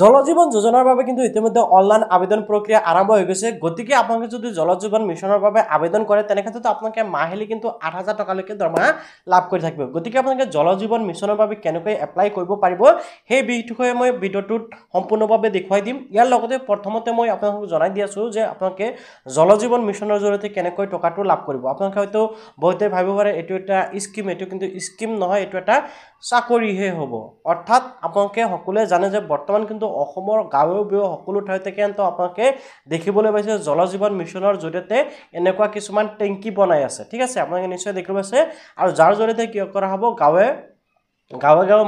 জলজীবন যোজনাৰ বাবে কিন্তু ইতিমধ্যে অনলাইন আবেদন প্ৰক্ৰিয়া আৰম্ভ হৈ গৈছে গতিকে আপোনালোকে যদি জলজীবন মিছনৰ বাবে আবেদন কৰে তেনে ক্ষেত্ৰত আপোনালোকে মাহিলি কিন্তু ৮,০০০ টকালৈকে দৰমহা লাভ কৰি থাকিব গতিকে আপোনালোকে জলজীবন মিছনৰ বাবে কেনেকৈ এপ্লাই কৰিব পাৰিব সেই বিষয়ে মই ভিডিঅ'টোত সম্পূৰ্ণভাৱে দেখুৱাই দিম ইয়াৰ লগতে প্ৰথমতে মই আপোনালোকক জনাই দি আছো যে আপোনালোকে জলজীবন মিছনৰ জৰিয়তে কেনেকৈ টকাটো লাভ কৰিব আপোনালোকে হয়তো বহুতে ভাবিব পাৰে এইটো এটা স্কিম এইটো কিন্তু স্কিম নহয় এইটো এটা চাকৰিহে হ'ব অৰ্থাৎ আপোনালোকে সকলোৱে জানে যে বৰ্তমান কিন্তু অসমৰ গাঁৱে ভূঞে সকলো ঠাইতে কিন্তু আপোনালোকে দেখিবলৈ পাইছে জলজীৱন মিছনৰ জৰিয়তে এনেকুৱা কিছুমান টেংকি বনাই আছে ঠিক আছে আপোনালোকে নিশ্চয় দেখিব পাইছে আৰু যাৰ জৰিয়তে কি কৰা হ'ব গাঁৱে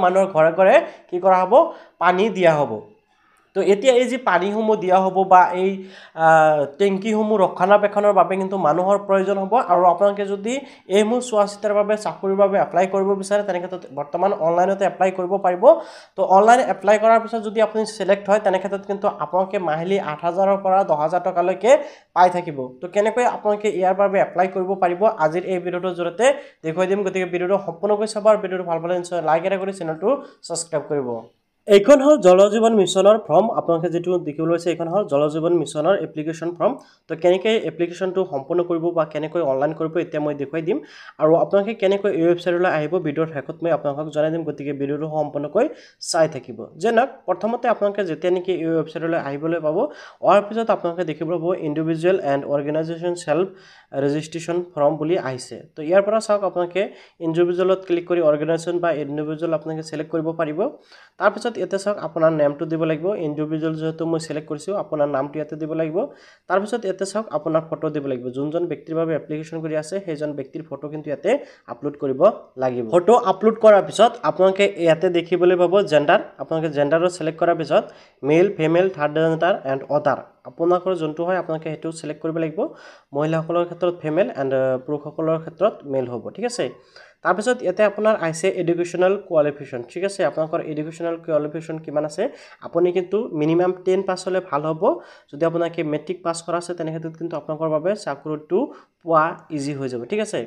মানুহৰ ঘৰে ঘৰে কি কৰা হ'ব পানী দিয়া হ'ব তো এতিয়া এই যে পানীসমূহ দিয়া হ'ব বা এই টেংকিসমূহ ৰক্ষণাবেক্ষণৰ বাবে কিন্তু মানুহৰ প্ৰয়োজন হ'ব আৰু আপোনালোকে যদি এইসমূহ চোৱা চিতাৰ বাবে চাকৰিৰ বাবে এপ্লাই কৰিব বিচাৰে তেনে ক্ষেত্ৰত বৰ্তমান অনলাইনতে এপ্লাই কৰিব পাৰিব তো অনলাইন এপ্লাই কৰাৰ পিছত যদি আপুনি সিলেক্ট হয় তেনে ক্ষেত্ৰত কিন্তু আপোনালোকে মাহিলি ৮,০০০ পৰা ১০,০০০ টকালৈকে পাই থাকিব তো কেনেকৈ আপোনালোকে ইয়াৰ বাবে এপ্লাই কৰিব পাৰিব আজিৰ এই ভিডিঅ'টোৰ জৰিয়তে দেখুৱাই দিম গতিকে ভিডিঅ'টো সম্পূৰ্ণকৈ চাব আৰু ভিডিঅ'টো ভাল পালে নিশ্চয় লাইক এটা কৰি চেনেলটো সাবস্ক্ৰাইব কৰিব এইখন হল জলজীৱন মিছনৰ ফৰ্ম আপোনালোকে যেটো দেখিবলৈ আছে এইখন হল জলজীৱন মিছনৰ এপ্লিকেশন ফৰ্ম তো কেনেকৈ এপ্লিকেশনটো সম্পূৰ্ণ কৰিব বা কেনেকৈ অনলাইন কৰিব এতিয়া মই দেখুৱাই দিম আৰু আপোনালোকে কেনেকৈ এই ৱেবছাইটলৈ আহিব ভিডিঅ'ৰ শেষত মই আপোনালোকক জনাই দিম গতিকে ভিডিঅ'টো সম্পূৰ্ণকৈ চাই থাকিব যেনক প্ৰথমতে আপোনালোকে যেতিয়া নেকি এই ৱেবছাইটলৈ আহিবলৈ পাব অহাৰ পিছত আপোনালোকে দেখিব পাব individual and organisation self registration form বুলি আহিছে তো ইয়াৰ পৰা চাওক আপোনালোকে ইন্ডিভিজুৱেলত ক্লিক কৰি অৰ্গেনাইজেশ্যন বা ইন্ডিভিজুৱেল আপোনালোকে সিলেক্ট কৰিব পাৰিব তাৰ পিছত ইয়াতে চাওক আপোনাৰ নামটো দিব লাগিব ইন্ডিভিজুৱেল যেটো মই সিলেক্ট কৰিছো আপোনাৰ নামটো ইয়াতে দিব লাগিব তাৰ পিছত ইয়াতে চাওক আপোনাৰ ফটো দিব লাগিব যোনজন ব্যক্তিৰ বাবে এপ্লিকেশন কৰি আছে সেইজন ব্যক্তিৰ ফটো কিন্তু ইয়াতে আপলোড কৰিব লাগিব ফটো আপলোড কৰাৰ পিছত আপোনালোকে ইয়াতে দেখিবলৈ পাব জেন্ডাৰ আপোনালোকে জেন্ডাৰৰ সিলেক্ট কৰাৰ পিছত male female third gender and other আপোনালোকৰ যোনটো হয় আপোনালোকে হেতু সিলেক্ট কৰিব লাগিব মহিলাসকলৰ ক্ষেত্ৰত ফিমেল এণ্ড পুৰুষসকলৰ ক্ষেত্ৰত মেল হ'ব ঠিক আছে তাৰ পিছত ইয়াতে আপোনাৰ আইছে এডুকেশনাল কোৱালিফিকেশন ঠিক আছে আপোনালোকৰ এডুকেশনাল কোৱালিফিকেশন কিমান আছে আপুনি কিন্তু মিনিমাম 10 পাছ হলে ভাল হ'ব যদি আপোনালোকে মেট্ৰিক পাছ কৰা আছে তেনে ক্ষেত্ৰত কিন্তু আপোনালোকৰ বাবে চাকৰিটো পোৱা ইজি হৈ যাব ঠিক আছে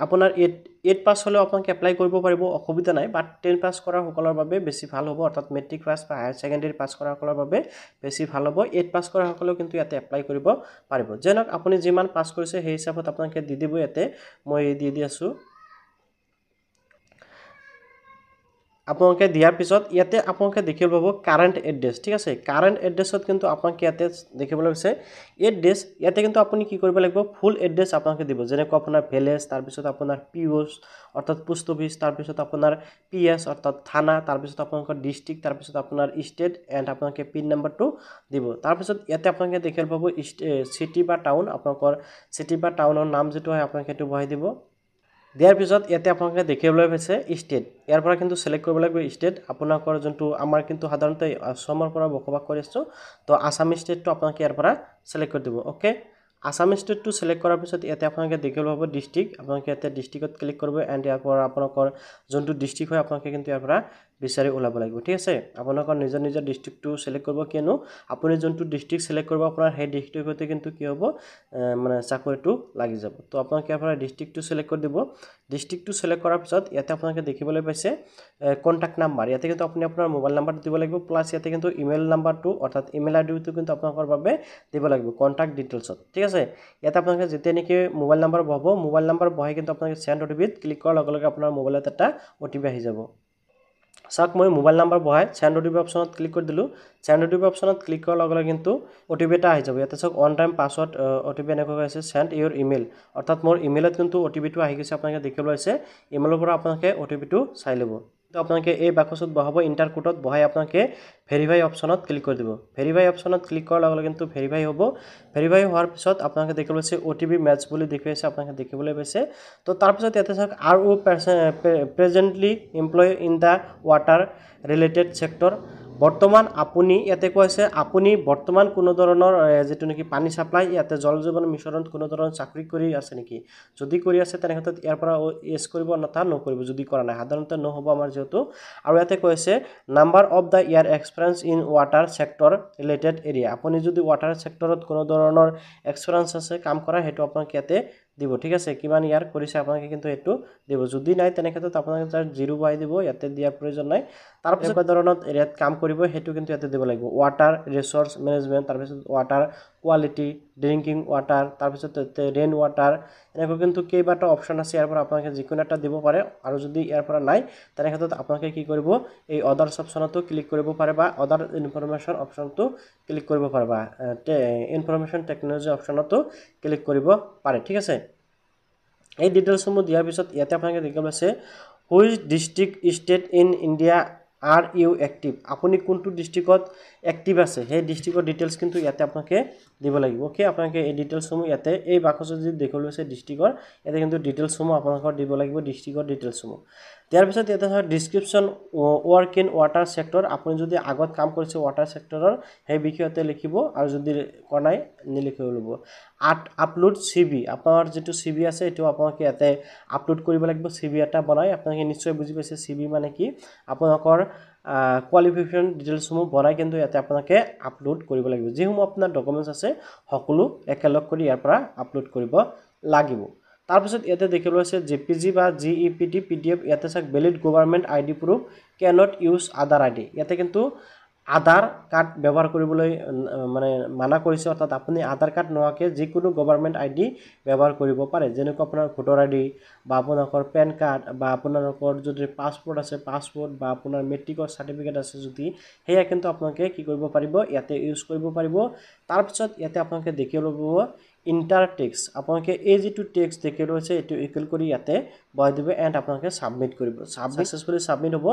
আপোনাৰ 8 পাছ হলে আপোনালোকে এপ্লাই কৰিব পাৰিব অসুবিধা নাই বাট 10 পাছ কৰা সকলৰ বাবে বেছি ভাল হ'ব অৰ্থাৎ মেট্ৰিক পাছ বা হায়াৰ সেকেন্ডাৰী পাছ কৰা সকলৰ বাবে বেছি ভাল হ'ব 8 পাছ কৰা সকলেও কিন্তু ইয়াতে এপ্লাই কৰিব পাৰিব যেনক আপুনি যিমান পাছ কৰিছে সেই হিচাপত আপোনালোকে দি দিব ইয়াতে মই দি আছো আপোনালোকে দিয়াৰ পিছত ইয়াতে আপোনালোকে দেখিব পাব কাৰেন্ট এড্ৰেছ ঠিক আছে কাৰেন্ট এড্ৰেছত কিন্তু আপোনালোকে ইয়াতে দেখিবলৈ আছে এড্ৰেছ ইয়াতে কিন্তু আপুনি কি কৰিব লাগিব ফুল এড্ৰেছ আপোনালোকে দিব যেনে আপোনাৰ ভিলেজ তাৰ পিছত আপোনাৰ পিওস অৰ্থাৎ পোষ্ট অফিস তাৰ পিছত আপোনাৰ পিএস অৰ্থাৎ থানা তাৰ পিছত আপোনালোকৰ ডিস্ট্ৰিক্ট তাৰ পিছত আপোনাৰ ষ্টেট এণ্ড আপোনালোকে পিন নম্বৰটো দিব তাৰ পিছত ইয়াতে আপোনালোকে দেখিব পাব সিটি বা টাউন আপোনালোকৰ সিটি বা টাউনৰ নাম যেটো হয় আপোনালোকে এটো বহাই দিব দিয়াৰ পিছত ইয়াতে আপোনালোকে দেখিবলৈ পাইছে ষ্টেট ইয়াৰ পৰা কিন্তু সিলেক্ট কৰিব লাগিব ষ্টেট আপোনালোকৰ যোনটো আমাৰ কিন্তু সাধাৰণতে অসমৰ পৰা বসবাস কৰি আছো তো আসাম ষ্টেটটো আপোনালোকে ইয়াৰ পৰা সিলেক্ট কৰি দিব ওকে আসাম ষ্টেটটো সিলেক্ট কৰাৰ পিছত ইয়াতে আপোনালোকে দেখিব পাব ডিস্ট্ৰিক্ট আপোনালোকে ইয়াতে ডিস্ট্ৰিক্টত ক্লিক কৰিব এণ্ড ইয়াৰ পৰা আপোনালোকৰ যোনটো ডিস্ট্ৰিক্ট হয় আপোনালোকে কিন্তু ইয়াৰ পৰা বিচাৰি ওলাব লাগিব ঠিক আছে আপোনালোকৰ নিজৰ নিজৰ ডিস্ট্ৰিক্টটো সিলেক্ট কৰিব কিনো আপুনি যোনটো ডিস্ট্ৰিক্ট সিলেক্ট কৰিব আপোনাৰ সেই ডিস্ট্ৰিক্টতে কিন্তু কি হ'ব মানে চাকৰিটো লাগি যাব তো আপোনালোকে ইয়াৰ পৰা ডিস্ট্ৰিক্টটো সিলেক্ট কৰি দিব ডিস্ট্ৰিক্টটো সিলেক্ট কৰাৰ পিছত ইয়াতে আপোনালোকে দেখিবলৈ পাইছে কন্টাক্ট নাম্বাৰ ইয়াতে কিন্তু আপুনি আপোনাৰ মোবাইল নাম্বাৰটো দিব লাগিব প্লাস ইয়াতে কিন্তু ইমেইল নাম্বাৰটো অৰ্থাৎ ইমেইল আইডিটো কিন্তু আপোনালোকৰ বাবে দিব লাগিব কন্টাক্ট ডিটেইলছত ঠিক আছে ইয়াতে আপোনালোকে যেতিয়া নেকি মোবাইল নাম্বাৰ বহাব মোবাইল নাম্বাৰ বহাই কিন্তু আপোনালোকে সেন্ড ওটিপিত ক্লিক কৰাৰ লগে লগে আপোনাৰ মোবাইলত এটা ওটিপি আহি যাব সাক মই মোবাইল নাম্বাৰ বহাই সেন্ড ওটিপি অপচনত ক্লিক কৰি দিলো সেন্ড ওটিপি অপচনত ক্লিক কৰাৰ লগে লগে কিন্তু ওটিপি এটা আহি যাব ইয়াতে সাক অন টাইম পাসওয়ার্ড ওটিপি এনেকৈ আছে সেন্ড ইওর ইমেইল অৰ্থাৎ মোৰ ইমেইলত কিন্তু ওটিপিটো আহি গৈছে আপোনালোকে দেখিবলৈ আছে ইমেইলৰ পৰা আপোনালোকে ওটিপিটো চাই ল'ব তো আপোনালোকে এই বাকচত বহাব ইন্টাৰ কোডত বহাই আপোনালোকে ভেৰিফাই অপচনত ক্লিক কৰি দিব ভেৰিফাই অপচনত ক্লিক কৰাৰ লগে লগে কিন্তু ভেৰিফাই হ'ব ভেৰিফাই হোৱাৰ পিছত আপোনালোকে দেখিবলৈ আছে ওটিপি মেটচ বুলি দেখুৱাই আছে আপোনালোকে দেখিবলৈ পাইছে তো তাৰ পিছত ইয়াতে চাওক are you presently employ in the water related sector বৰ্তমান আপুনি ইয়াতে কৈছে আপুনি বৰ্তমান কোনো ধৰণৰ যেটো নেকি পানী সাপ্লাই ইয়াতে জল জীৱন মিছনত কোনো ধৰণৰ চাকৰি কৰি আছে নেকি যদি কৰি আছে তেনে ক্ষেত্ৰত ইয়াৰ পৰা এস কৰিব নথা নকৰিব যদি কৰা নাই সাধাৰণতে নহব আমাৰ যেটো আৰু ইয়াতে কৈছে number of the year experience in water sector related area আপুনি যদি ওয়াটাৰ সেক্টৰত কোনো ধৰণৰ এক্সপেৰিয়েন্স আছে কাম কৰা হেতু আপোনাক ইয়াতে দিব ঠিক আছে কিমান ইয়াৰ কৰিছে আপোনালোকে কিন্তু এইটো দিব যদি নাই তেনে ক্ষেত্ৰত আপোনালোকে তাৰ 0 বাই দিব ইয়াতে দিয়াৰ প্ৰয়োজন নাই তাৰ পিছত ধৰণত এৰিয়াত কাম কৰিব হেতু কিন্তু ইয়াতে দিব লাগিব ওয়াটাৰ ৰিসোৰ্স মেনেজমেন্ট তাৰ পিছত ওয়াটাৰ কোৱালিটি ড্ৰিংকিং ওয়াটাৰ তাৰ পিছত ৰেইন ওয়াটাৰ এনেকৈ কিন্তু কেইবাটা অপচন আছে ইয়াৰ পৰা আপোনালোকে যিকোনো এটা দিব পাৰে আৰু যদি ইয়াৰ পৰা নাই তেনে ক্ষেত্ৰত আপোনালোকে কি কৰিব এই অদাৰ্স অপচনটো ক্লিক কৰিব পাৰে বা অদাৰ ইনফৰমেশন অপচনটো ক্লিক কৰিব পাৰে বা ইনফৰমেশন টেকনলজি অপচনটো ক্লিক কৰিব পাৰে ঠিক আছে এই ডিটেইলসমূহ দিয়াৰ পিছত ইয়াতে আপোনালোকে দেখিব আছে which district state in India are you active আপনি কোনটো ডিস্ট্ৰিক্টত অ্যাক্টিভ আছে সেই ডিস্ট্ৰিক্টৰ ডিটেইলস কিন্তু ইয়াতে আপোনালোকে দিব লাগিব ওকে আপোনালোকে এই ডিটেইলসমূহ ইয়াতে এই বাক্সত যদি দেখিব আছে ডিস্ট্ৰিক্টৰ ইয়াতে কিন্তু ডিটেইলসমূহ আপোনালোকৰ দিব লাগিব ডিস্ট্ৰিক্টৰ ডিটেইলসমূহ ইয়াৰ পিছত ইয়াতে হয় description work in water sector আপুনি যদি আগত কাম কৰিছে ওয়াটাৰ সেক্টৰৰ সেই বিষয়তে লিখিব আৰু যদি কোনাই নিলিখিব লব আপলোড সিভি আপোনাৰ যেটো সিভি আছে এটো আপোনালোকে ইয়াতে আপলোড কৰিব লাগিব সিভি এটা বনাই আপোনালোকে নিশ্চয় বুজি পাইছে সিভি মানে কি আপোনালোকৰ কোৱালিফিকেশন ডিটেইলসমূহ বনাই কিন্তু ইয়াতে আপোনালোকে আপলোড কৰিব লাগিব যিসমূহ আপোনাৰ ডকুমেন্টস আছে সকলো একেলগ কৰি ইয়াৰ পৰা আপলোড কৰিব লাগিব তাৰ পিছত ইয়াতে দেখিব আছে জেপিজি বা জিইপিটি পিডিএফ ইয়াতে চাক valid government ID proof cannot use other ID ইয়াতে কিন্তু আধাৰ কাৰ্ড ব্যৱহাৰ কৰিবলৈ মানে মানা কৰিছে অৰ্থাৎ আপুনি আধাৰ কাৰ্ড নোহাকে যিকোনো গভৰ্নমেন্ট আইডি ব্যৱহাৰ কৰিব পাৰে যেনেকৈ আপোনাৰ ভোটাৰ আইডি বা আপোনালোকৰ পেন কাৰ্ড বা আপোনালোকৰ যদি পাসপোৰ্ট আছে পাসপোৰ্ট বা আপোনাৰ মেট্ৰিকৰ সাৰ্টিফিকেট আছে যদি হেয়া কিন্তু আপোনালোকে কি কৰিব পাৰিব ইয়াতে ইউজ কৰিব পাৰিব তাৰ পিছত ইয়াতে আপোনালোকে দেখিব ল'ব ইন্টাৰ টেক্স আপোনালোকে এই যেটো টেক্স দেখি ৰৈছে এটো ইকুৱেল কৰি ইয়াতে বহাই দিব এন্ড আপোনালোকে সাবমিট কৰিব সাকসেসফুলি সাবমিট হ'ব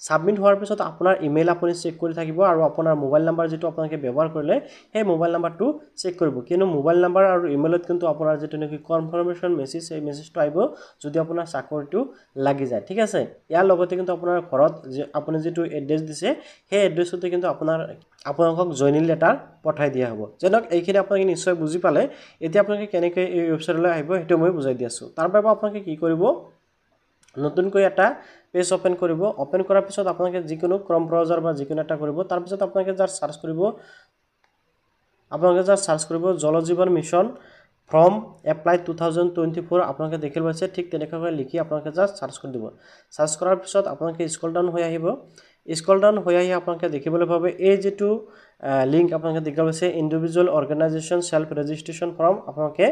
সাবমিট হোৱাৰ পিছত আপোনাৰ ইমেইল আপুনি চেক কৰি থাকিব আৰু আপোনাৰ মোবাইল নাম্বাৰ যেটো আপোনালোকে ব্যৱহাৰ কৰিলে সেই মোবাইল নাম্বাৰটো চেক কৰিব কিনো মোবাইল নাম্বাৰ আৰু ইমেইলত কিন্তু আপোনাৰ যেটো নেকি কনফাৰ্মেশন মেছেজ এই মেছেজটো আহিব যদি আপোনাৰ চাকৰিটো লাগি যায় ঠিক আছে ইয়াৰ লগতে কিন্তু আপোনাৰ ঘৰত যে আপুনি যেটো এড্ৰেছ দিছে সেই এড্ৰেছতে কিন্তু আপোনালোকক জয়নিং লেটাৰ পঠাই দিয়া হ'ব যেনক এইখিনি আপোনালোকে নিশ্চয় বুজি পালে এতিয়া আপোনালোকে কেনেকৈ এই ওয়েবসাইটলৈ আহিব হেতু মই বুজাই দি আছো তাৰ বাবে আপোনালোকে কি কৰিব নতুনকৈ এটা পেজ ওপেন কৰিব ওপেন কৰাৰ পিছত আপোনালোকে যিকোনো ক্ৰম ব্ৰাউজাৰ বা যিকোনো এটা কৰিব তাৰ পিছত আপোনালোকে যাৰ সাৰ্চ কৰিব জল জীৱন মিছন ফ্ৰম এপ্লাই 2024 আপোনালোকে দেখিব আছে ঠিক তেনেকৈ লিখি আপোনালোকে যাৰ সাৰ্চ কৰি দিব সাৰ্চ কৰাৰ পিছত আপোনালোকে স্ক্ৰল ডাউন হৈ আহিব স্ক্ৰল ডাউন হৈ আহি আপোনালোকে দেখিবলৈ পাবে এই যেটো লিংক আপোনালোকে দেখিব আছে ইন্ডিভিজুৱেল অৰ্গানাইজেচন সেলফ ৰেজিষ্ট্ৰেচন ফৰ্ম আপোনালোকে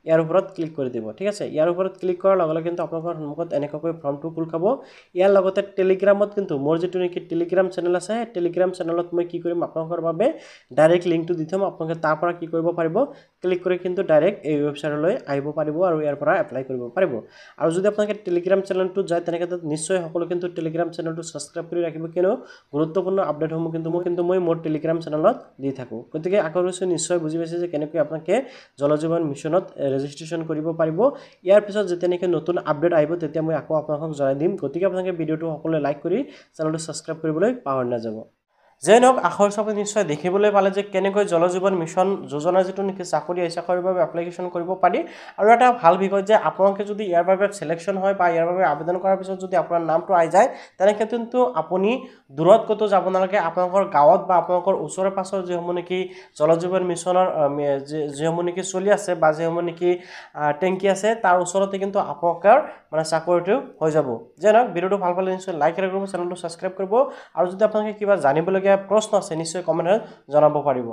ইয়াৰ ওপৰত ক্লিক কৰি দিব ঠিক আছে ইয়াৰ ওপৰত ক্লিক কৰাৰ লগে লগে কিন্তু আপোনালোকৰ সন্মুখত এনেকৈ ফৰ্মটো খুল খাব ইয়াৰ লগতে টেলিগ্ৰামত কিন্তু মোৰ যেটো নেকি টেলিগ্ৰাম চেনেল আছে টেলিগ্ৰাম চেনেলত মই কি কৰিম আপোনালোকৰ বাবে ডাইৰেক্ট লিংকটো দি থম আপোনালোকে তাৰ পৰা কি কৰিব পাৰিব ক্লিক কৰি কিন্তু ডাইৰেক্ট এই ওয়েবসাইটলৈ আহিব পাৰিব আৰু ইয়াৰ পৰা এপ্লাই কৰিব পাৰিব আৰু যদি আপোনালোকে টেলিগ্ৰাম চেনেলটো যায় তেনেকৈ নিশ্চয় সকলো কিন্তু টেলিগ্ৰাম চেনেলটো সাবস্ক্ৰাইব কৰি ৰাখিব কিনো গুৰুত্বপূৰ্ণ আপডেটসমূহ কিন্তু মই মোৰ টেলিগ্ৰাম চেনেলত দি থাকো গতিকে আকৰ্ষণ নিশ্চয় বুজি পাইছে যে কেনেকৈ আপোনালোকে জল জীৱন মিছনত ৰেজিষ্ট্ৰেচন কৰিব পাৰিব ইয়াৰ পিছত যেতিয়া নেকি নতুন আপডেট আহিব তেতিয়া মই আকৌ আপোনালোকক জনাই দিম গতিকে আপোনালোকে ভিডিওটো সকলোৱে লাইক কৰি চেনেলটো সাবস্ক্ৰাইব কৰিবলৈ পাহৰি নাযাব যেনক আখৰ সবে নিশ্চয় দেখিবলৈ পালে যে কেনেকৈ জল জীৱন মিছন যোজনা যেটো নেকি চাকৰি আছে চাকৰিৰ বাবে এপ্লিকেশন কৰিব পাৰি আৰু এটা ভাল বিষয় যে আপোনালোকে যদি ইয়াৰ বাবে সিলেকশন হয় বা ইয়াৰ বাবে আবেদন কৰাৰ পিছত যদি আপোনাৰ নামটো আই যায় তেনে কিন্তু আপুনি দূৰত কত যাব নালাগে আপোনালোকৰ গাঁৱত বা আপোনালোকৰ ওচৰে পাছৰ যে সমূহ নেকি জল জীৱন মিছনৰ যে সমূহ নেকি চলি আছে বা যে সমূহ নেকি টেংকি আছে তাৰ ওচৰতে কিন্তু আপোনালোকৰ মানে চাকৰিটো হৈ যাব যেনক ভিডিওটো ভাল পালে নিশ্চয় লাইক কৰিব চেনেলটো সাবস্ক্ৰাইব কৰিব আৰু যদি আপোনালোকে কিবা জানিবলগীয়া প্ৰশ্ন আছে নিশ্চয় কমেন্টত জনাব পাৰিব